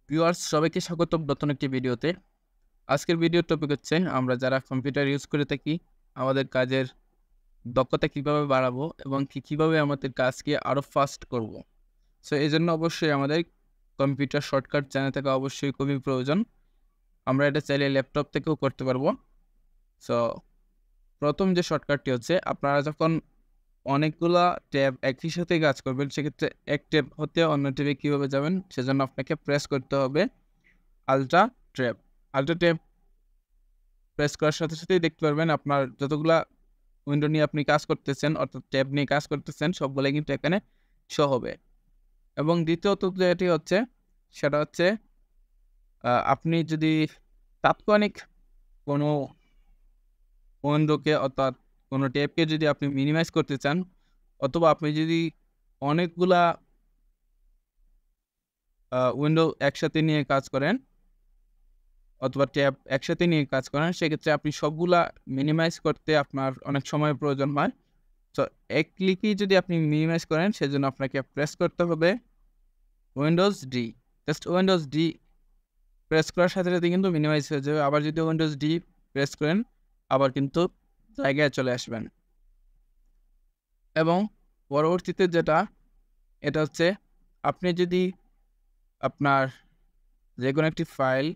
Viewers সবাইকে স্বাগতম নতুন একটি ভিডিওতে। আজকের ভিডিওর টপিক হচ্ছে আমরা যারা কম্পিউটার ইউজ করে থাকি আমাদের কাজের দক্ষতা কিভাবে বাড়াবো এবং কিভাবে আমাদের কাজকে আরো ফাস্ট করব। সো এজন্য অবশ্যই আমাদের কম্পিউটার শর্টকাট জানা থাকা অবশ্যই খুবই প্রয়োজন। আমরা এটা চাইলে ল্যাপটপ থেকেও করতে পারবো। সো প্রথম যে শর্টকাটটি হচ্ছে আপনারা যখন অনেকগুলা ট্যাব একই সাথে কাজ করবেন সেক্ষেত্রে এক ট্যাব হতে অন্য ট্যাবে কীভাবে যাবেন সেজন্য আপনাকে প্রেস করতে হবে ultra tab. Ultra tab press করার সাথে সাথেই দেখতে পারবেন আপনার যতগুলা উইন্ডো নিয়ে আপনি কাজ করতেছেন অর্থাৎ ট্যাব নিয়ে কাজ করতেছেন সবগুলাই কিন্তু এখানে শো হবে। এবং দ্বিতীয়ত যেটি হচ্ছে সেটা হচ্ছে আপনি যদি তাৎক্ষণিক কোনো উইন্ডোকে অর্থাৎ কোনো ট্যাবকে যদি আপনি মিনিমাইজ করতে চান অথবা আপনি যদি অনেকগুলা উইন্ডো একসাথে নিয়ে কাজ করেন অথবা ট্যাব একসাথে নিয়ে কাজ করেন সেক্ষেত্রে আপনি সবগুলা মিনিমাইজ করতে আপনার অনেক সময়ের প্রয়োজন হয়। তো এক ক্লিকেই যদি আপনি মিনিমাইজ করেন সেজন্য আপনাকে প্রেস করতে হবে Windows D. Just Windows D press করার সাথে সাথে কিন্তু মিনিমাইজ হয়ে যাবে। আবার যদি উইন্ডোজ ডি প্রেস করেন আবার কিন্তু জায়গায় চলে আসবেন। এবং পরবর্তীতে যেটা এটা হচ্ছে আপনি যদি আপনার যে কোনো একটি ফাইল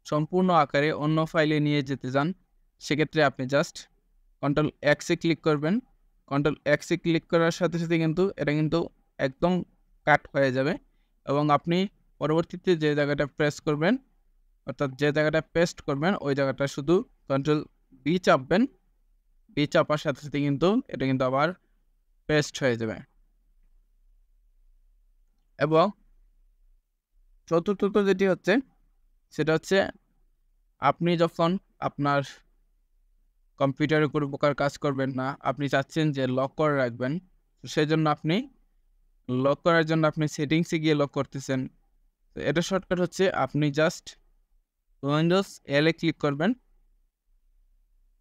সম্পূর্ণ আকারে অন্য ফাইলে নিয়ে যেতে চান সেক্ষেত্রে আপনি জাস্ট কন্ট্রোল এক্সে ক্লিক করবেন। কন্ট্রোল এক্সে ক্লিক করার সাথে সাথে কিন্তু এটা কিন্তু একদম কাট হয়ে যাবে এবং আপনি পরবর্তীতে যে জায়গাটা প্রেস করবেন অর্থাৎ যে জায়গাটা পেস্ট করবেন ওই জায়গাটা শুধু কন্ট্রোল বি চাপবেন। বি চাপার সাথে সাথে কিন্তু এটা কিন্তু আবার পেস্ট হয়ে যাবে। এবং চতুর্থত যেটি হচ্ছে সেটা হচ্ছে আপনি যখন আপনার কম্পিউটারে কোনো প্রকার কাজ করবেন না, আপনি চাচ্ছেন যে লক করে রাখবেন, তো সেজন্য আপনি লক করার জন্য আপনি সেটিংসে গিয়ে লক করতেছেন। তো এটা শর্টকাট হচ্ছে আপনি জাস্ট উইন্ডোজ এল এ ক্লিক করবেন।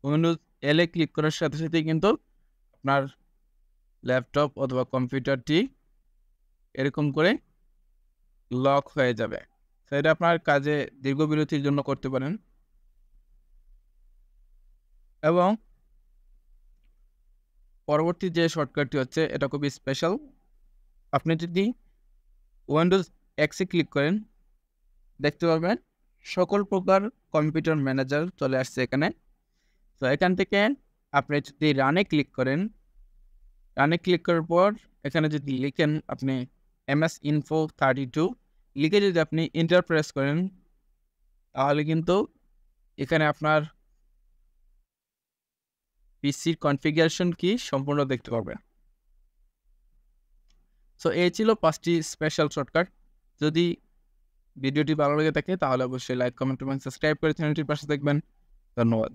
উইন্ডোজ এল এ ক্লিক করার সাথে সাথেই কিন্তু আপনার ল্যাপটপ অথবা কম্পিউটারটি এরকম করে লক হয়ে যাবে। তো এটা আপনার কাজে দীর্ঘ বিরতির জন্য করতে পারেন। এবং পরবর্তী যে শর্টকাটটি হচ্ছে এটা খুবই স্পেশাল। আপনি যদি উইন্ডোজ এক্সে ক্লিক করেন দেখতে পারবেন সকল প্রকার কম্পিউটার ম্যানেজার চলে আসছে এখানে। তো এখান থেকে আপনি যদি রানে ক্লিক করেন, রানে ক্লিক করার পর এখানে যদি লিখেন আপনি MS Info 32 লিখে যদি আপনি এন্টার প্রেস করেন তাহলে কিন্তু এখানে আপনার পিসির কনফিগারেশন কি সম্পূর্ণ দেখতে পারবেন। সো এই ছিল 5টি স্পেশাল শর্টকাট। যদি ভিডিওটি ভালো লেগে থাকে তাহলে অবশ্যই লাইক, কমেন্ট এবং সাবস্ক্রাইব করে চ্যানেলটির পাশে থাকবেন। ধন্যবাদ।